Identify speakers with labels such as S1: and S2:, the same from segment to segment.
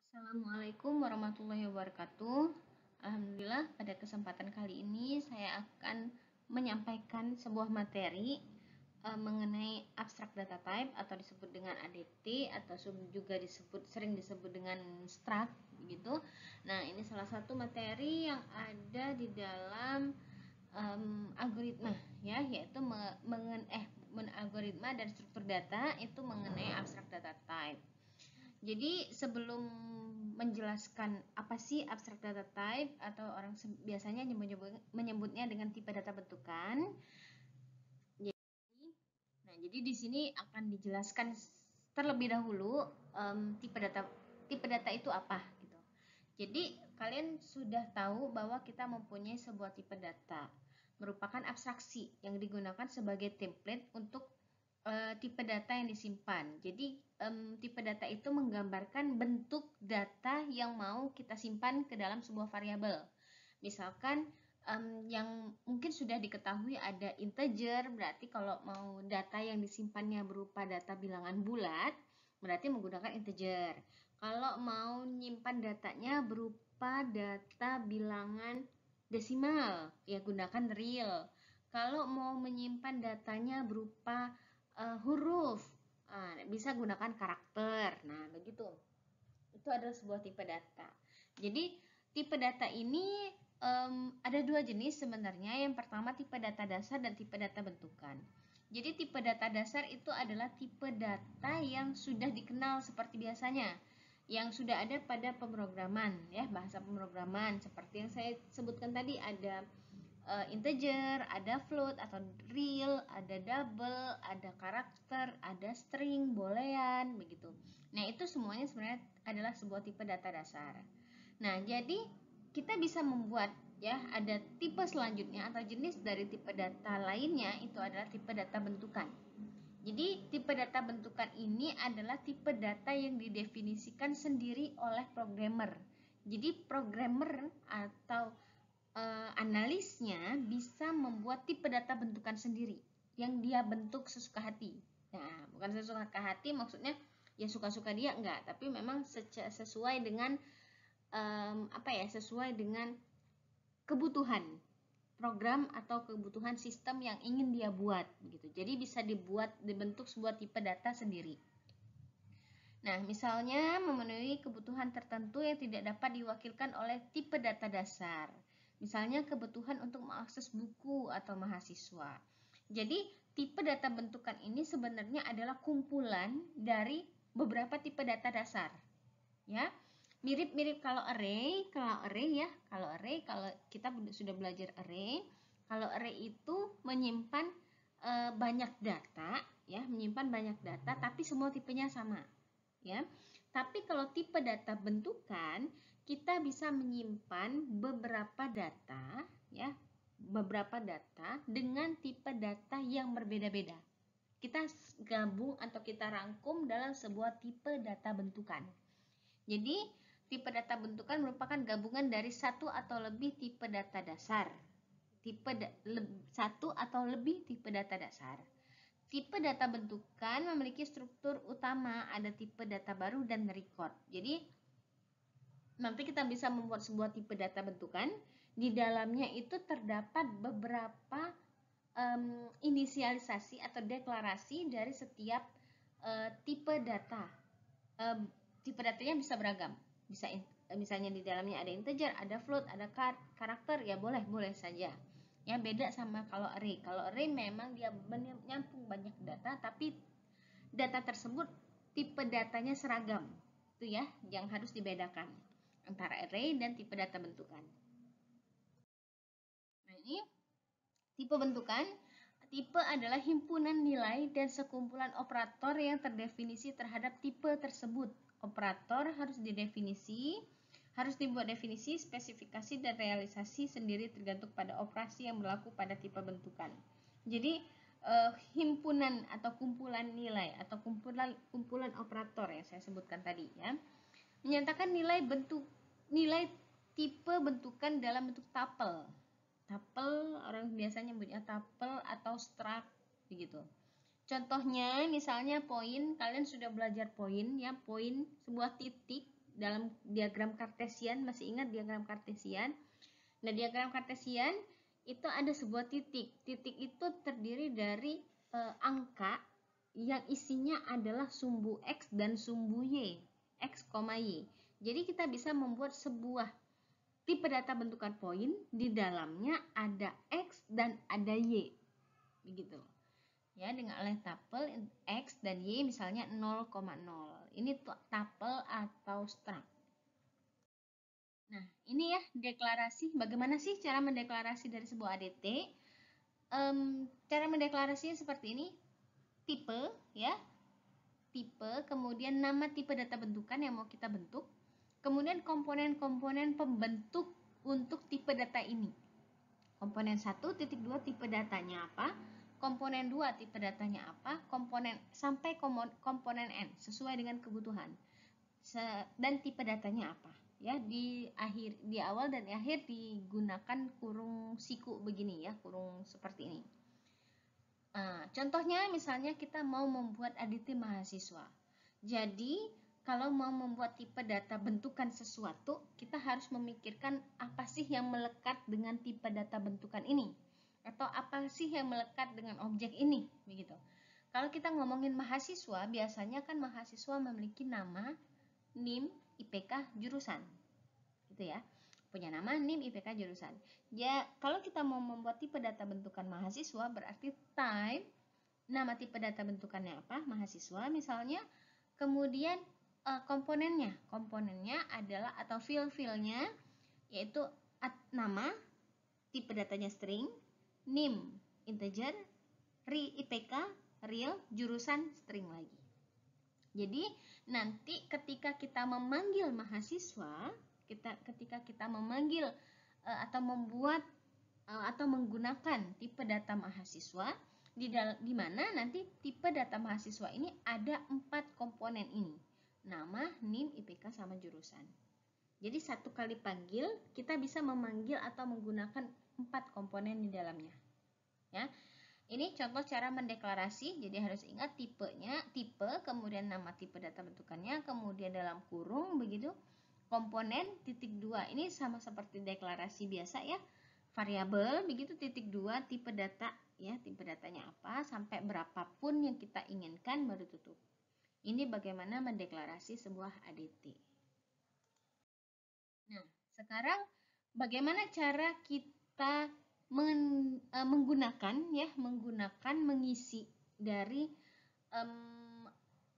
S1: Assalamualaikum warahmatullahi wabarakatuh. Alhamdulillah, pada kesempatan kali ini saya akan menyampaikan sebuah materi mengenai abstract data type atau disebut dengan ADT atau juga sering disebut dengan struct begitu. Nah, ini salah satu materi yang ada di dalam algoritma ya, yaitu algoritma dan struktur data itu mengenai abstract data type. Jadi sebelum menjelaskan apa sih abstract data type atau orang biasanya menyebutnya dengan tipe data bentukan. Jadi di sini akan dijelaskan terlebih dahulu tipe data itu apa gitu. Jadi kalian sudah tahu bahwa kita mempunyai sebuah tipe data merupakan abstraksi yang digunakan sebagai template untuk tipe data yang disimpan. Jadi tipe data itu menggambarkan bentuk data yang mau kita simpan ke dalam sebuah variabel. Misalkan yang mungkin sudah diketahui ada integer, berarti kalau mau data yang disimpannya berupa data bilangan bulat, berarti menggunakan integer. Kalau mau nyimpan datanya berupa data bilangan desimal, ya gunakan real. Kalau mau menyimpan datanya berupa huruf, bisa gunakan karakter. Nah, begitu. Itu adalah sebuah tipe data. Jadi, tipe data ini ada dua jenis sebenarnya. Yang pertama tipe data dasar dan tipe data bentukan. Jadi, tipe data dasar itu adalah tipe data yang sudah dikenal seperti biasanya, yang sudah ada pada pemrograman, ya, bahasa pemrograman. Seperti yang saya sebutkan tadi, ada integer, ada float atau real, ada double, ada karakter, ada string, boolean, begitu. Nah, itu semuanya sebenarnya adalah sebuah tipe data dasar. Nah, jadi kita bisa membuat, ya, ada tipe selanjutnya atau jenis dari tipe data lainnya, itu adalah tipe data bentukan. Jadi, tipe data bentukan ini adalah tipe data yang didefinisikan sendiri oleh programmer. Jadi, programmer atau analisnya bisa membuat tipe data bentukan sendiri yang dia bentuk sesuka hati. Nah, bukan sesuka hati maksudnya ya suka-suka dia, enggak, tapi memang sesuai dengan sesuai dengan kebutuhan program atau kebutuhan sistem yang ingin dia buat begitu. Jadi bisa dibentuk sebuah tipe data sendiri. Nah, misalnya memenuhi kebutuhan tertentu yang tidak dapat diwakilkan oleh tipe data dasar. Misalnya kebutuhan untuk mengakses buku atau mahasiswa. Jadi, tipe data bentukan ini sebenarnya adalah kumpulan dari beberapa tipe data dasar. Ya. Mirip-mirip kalau array ya, kalau kita sudah belajar array, kalau array itu menyimpan banyak data, ya, menyimpan banyak data tapi semua tipenya sama. Ya. Tapi kalau tipe data bentukan, kita bisa menyimpan beberapa data, ya, beberapa data dengan tipe data yang berbeda-beda. Kita gabung atau kita rangkum dalam sebuah tipe data bentukan. Jadi, tipe data bentukan merupakan gabungan dari satu atau lebih tipe data dasar. Satu atau lebih tipe data dasar. Tipe data bentukan memiliki struktur utama, ada tipe data baru dan record. Jadi, nanti kita bisa membuat sebuah tipe data bentukan. Di dalamnya itu terdapat beberapa inisialisasi atau deklarasi dari setiap tipe data. Tipe datanya bisa beragam. Bisa misalnya di dalamnya ada integer, ada float, ada karakter, ya boleh saja. Ya, beda sama kalau array. Kalau array memang dia menyampung banyak data, tapi data tersebut tipe datanya seragam. Itu ya yang harus dibedakan antara array dan tipe data bentukan. Nah, ini tipe bentukan. Tipe adalah himpunan nilai dan sekumpulan operator yang terdefinisi terhadap tipe tersebut. Operator harus dibuat definisi, spesifikasi, dan realisasi sendiri tergantung pada operasi yang berlaku pada tipe bentukan. Jadi, himpunan atau kumpulan nilai atau kumpulan operator yang saya sebutkan tadi, ya, menyatakan nilai tipe bentukan dalam bentuk tuple. Tuple orang biasanya nyebutnya tuple atau struct begitu. Contohnya misalnya poin, kalian sudah belajar poin, ya, poin sebuah titik dalam diagram Kartesian, masih ingat diagram Kartesian? Nah, diagram Kartesian itu ada sebuah titik. Titik itu terdiri dari angka yang isinya adalah sumbu X dan sumbu Y, X, Y. Jadi kita bisa membuat sebuah tipe data bentukan poin, di dalamnya ada X dan ada Y. Begitu. Ya, dengan oleh tupel X dan Y misalnya 0,0. Ini tupel atau struct. Nah, ini ya deklarasi. Bagaimana sih cara mendeklarasi dari sebuah ADT? Cara mendeklarasinya seperti ini. Tipe, ya. Tipe, kemudian nama tipe data bentukan yang mau kita bentuk. Kemudian komponen-komponen pembentuk untuk tipe data ini. Komponen 1.2 tipe datanya apa? Komponen 2 tipe datanya apa? Komponen sampai komponen N sesuai dengan kebutuhan. Dan tipe datanya apa? Ya, di awal dan di akhir digunakan kurung siku begini ya, kurung seperti ini. Contohnya misalnya kita mau membuat ADT mahasiswa. Jadi kalau mau membuat tipe data bentukan sesuatu, kita harus memikirkan apa sih yang melekat dengan tipe data bentukan ini, atau apa sih yang melekat dengan objek ini, begitu. Kalau kita ngomongin mahasiswa, biasanya kan mahasiswa memiliki nama, NIM, IPK, jurusan, gitu ya. Punya nama, NIM, IPK, jurusan. Ya, kalau kita mau membuat tipe data bentukan mahasiswa, berarti type, nama tipe data bentukannya apa, mahasiswa misalnya, kemudian komponennya adalah atau field-fieldnya yaitu nama, tipe datanya string, NIM integer, IPK real, jurusan string lagi. Jadi nanti ketika kita memanggil mahasiswa, ketika kita memanggil atau membuat atau menggunakan tipe data mahasiswa, di mana nanti tipe data mahasiswa ini ada 4 komponen ini. Nama, NIM, IPK, sama jurusan. Jadi satu kali panggil, kita bisa memanggil atau menggunakan 4 komponen di dalamnya. Ya. Ini contoh cara mendeklarasi, jadi harus ingat tipenya, tipe, kemudian nama tipe data bentukannya, kemudian dalam kurung, begitu, komponen, titik 2. Ini sama seperti deklarasi biasa ya, variabel, begitu, titik 2, tipe data, ya, tipe datanya apa, sampai berapapun yang kita inginkan baru tutup. Ini bagaimana mendeklarasi sebuah ADT. Nah, sekarang bagaimana cara kita menggunakan mengisi dari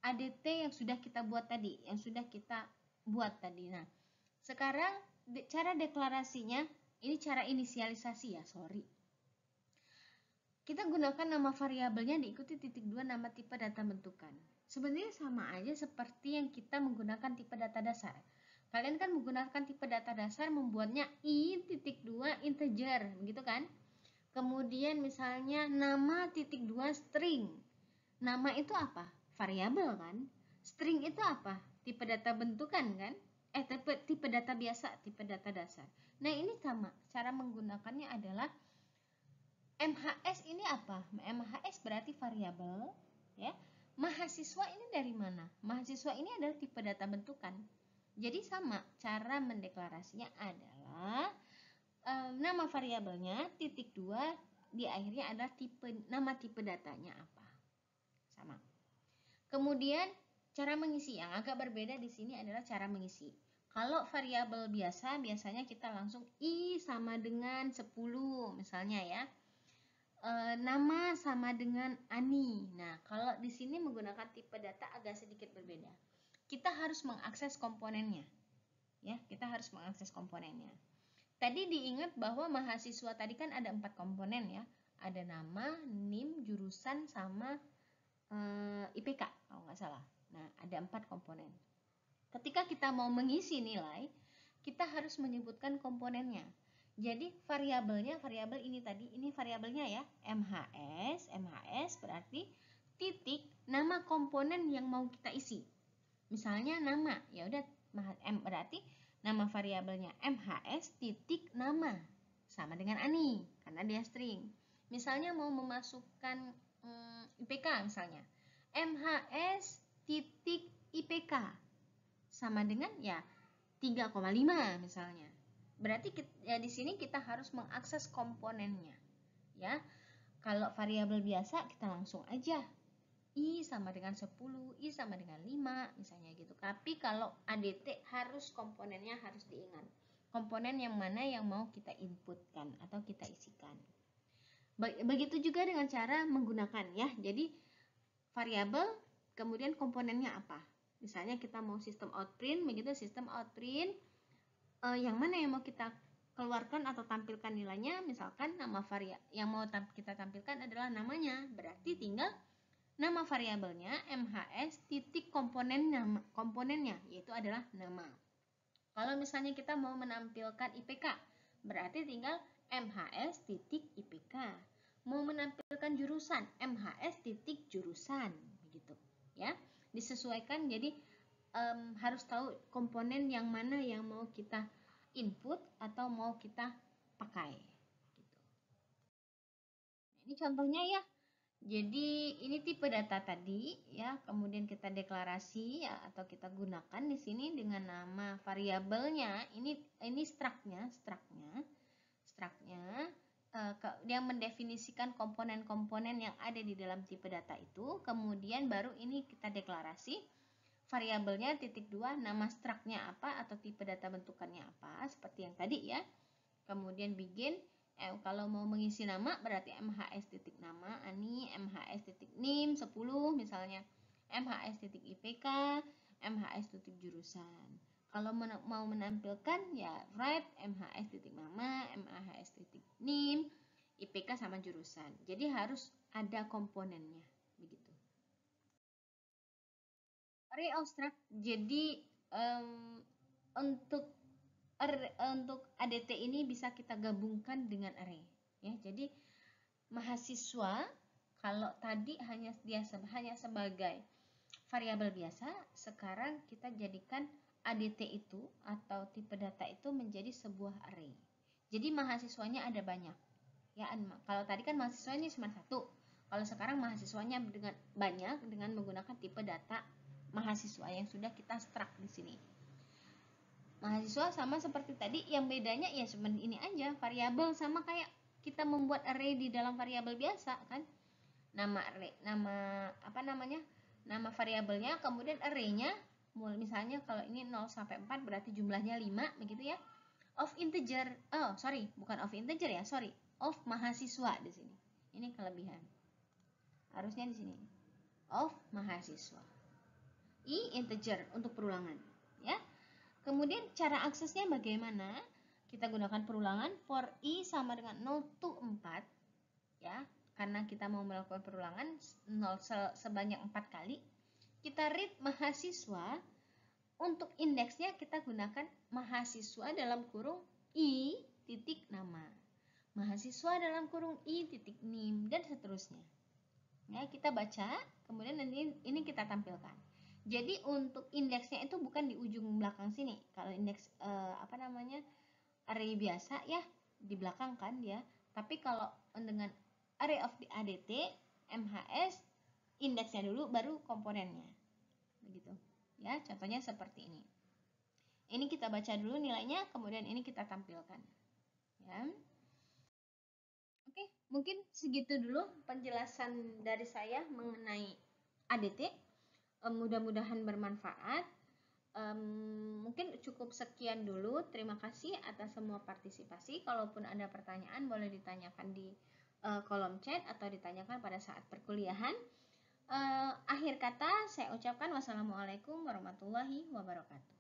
S1: ADT yang sudah kita buat tadi, Nah, sekarang cara deklarasinya, ini cara inisialisasi ya, Kita gunakan nama variabelnya diikuti titik 2 nama tipe data bentukan. Sebenarnya sama aja seperti yang kita menggunakan tipe data dasar. Kalian kan menggunakan tipe data dasar membuatnya i.2 integer, begitu kan? Kemudian misalnya nama titik 2 string. Nama itu apa? Variabel kan? String itu apa? Tipe data bentukan kan? Tipe data biasa, tipe data dasar. Nah, ini sama. Cara menggunakannya adalah MHS ini apa? MHS berarti variabel, ya. Mahasiswa ini dari mana? Mahasiswa ini adalah tipe data bentukan. Jadi sama, cara mendeklarasinya adalah nama variabelnya titik 2, di akhirnya adalah nama tipe datanya apa. Sama. Kemudian cara mengisi yang agak berbeda di sini adalah cara mengisi. Kalau variabel biasanya kita langsung i sama dengan 10 misalnya ya. Nama sama dengan Ani. Nah, kalau di sini menggunakan tipe data agak sedikit berbeda. Kita harus mengakses komponennya. Ya, kita harus mengakses komponennya. Tadi diingat bahwa mahasiswa tadi kan ada 4 komponen ya. Ada nama, NIM, jurusan, sama IPK kalau nggak salah. Nah, ada 4 komponen. Ketika kita mau mengisi nilai, kita harus menyebutkan komponennya. Jadi variabel ini tadi, ini variabelnya ya, MHS berarti titik nama komponen yang mau kita isi. Misalnya nama, ya udah berarti nama variabelnya MHS titik nama sama dengan Ani karena dia string. Misalnya mau memasukkan IPK misalnya, MHS titik IPK sama dengan ya 3,5 misalnya. Berarti ya di sini kita harus mengakses komponennya. Ya. Kalau variabel biasa kita langsung aja I sama dengan 10, I sama dengan 5 misalnya gitu. Tapi kalau ADT harus komponennya harus diingat. Komponen yang mana yang mau kita inputkan atau kita isikan. Begitu juga dengan cara menggunakan ya. Jadi variabel kemudian komponennya apa? Misalnya kita mau sistem outprint, begitu sistem outprint yang mana yang mau kita keluarkan atau tampilkan nilainya, misalkan nama variabel yang mau kita tampilkan adalah namanya, berarti tinggal nama variabelnya MHS titik komponennya yaitu adalah nama. Kalau misalnya kita mau menampilkan IPK, berarti tinggal MHS titik IPK. Mau menampilkan jurusan, MHS titik jurusan, begitu ya. Disesuaikan, jadi harus tahu komponen yang mana yang mau kita input atau mau kita pakai gitu. Nah, ini contohnya ya. Jadi ini tipe data tadi ya, kemudian kita deklarasi ya atau kita gunakan di sini dengan nama variabelnya. Ini struknya yang mendefinisikan komponen-komponen yang ada di dalam tipe data itu. Kemudian baru ini kita deklarasi variabelnya titik 2, nama struknya apa atau tipe data bentukannya apa seperti yang tadi ya. Kemudian begin. Kalau mau mengisi nama berarti MHS titik nama Ani, MHS titik NIM 10 misalnya, MHS titik IPK, MHS titik jurusan. Kalau mau menampilkan ya write MHS titik nama, MHS titik NIM, IPK sama jurusan. Jadi harus ada komponennya begitu. Array of struct. Jadi untuk ADT ini bisa kita gabungkan dengan array ya. Jadi mahasiswa kalau tadi hanya sebagai variabel biasa, sekarang kita jadikan ADT itu atau tipe data itu menjadi sebuah array. Jadi mahasiswanya ada banyak ya. Kalau tadi kan mahasiswanya cuma satu, kalau sekarang mahasiswanya dengan banyak dengan menggunakan tipe data mahasiswa yang sudah kita struct di sini. Mahasiswa sama seperti tadi, yang bedanya ya cuma ini aja, variabel sama kayak kita membuat array di dalam variabel biasa kan. Nama array, nama variabelnya, kemudian arraynya misalnya kalau ini 0 sampai 4 berarti jumlahnya 5 begitu ya. Of integer, of mahasiswa di sini. Ini kelebihan. Harusnya di sini. Of mahasiswa. I integer untuk perulangan ya. Kemudian cara aksesnya bagaimana? Kita gunakan perulangan for I sama dengan 0 to 4 ya. Karena kita mau melakukan perulangan 0 sebanyak 4 kali. Kita read mahasiswa. Untuk indeksnya kita gunakan mahasiswa dalam kurung I titik nama. Mahasiswa dalam kurung I titik NIM dan seterusnya. Ya, kita baca, kemudian ini kita tampilkan. Jadi untuk indeksnya itu bukan di ujung belakang sini. Kalau indeks array biasa ya di belakang kan dia. Tapi kalau dengan array of the ADT, MHS indeksnya dulu baru komponennya. Begitu. Ya, contohnya seperti ini. Ini kita baca dulu nilainya, kemudian ini kita tampilkan. Ya. Oke, mungkin segitu dulu penjelasan dari saya mengenai ADT. Mudah-mudahan bermanfaat. Mungkin cukup sekian dulu. Terima kasih atas semua partisipasi. Kalaupun ada pertanyaan boleh ditanyakan di kolom chat atau ditanyakan pada saat perkuliahan. Akhir kata saya ucapkan wassalamualaikum warahmatullahi wabarakatuh.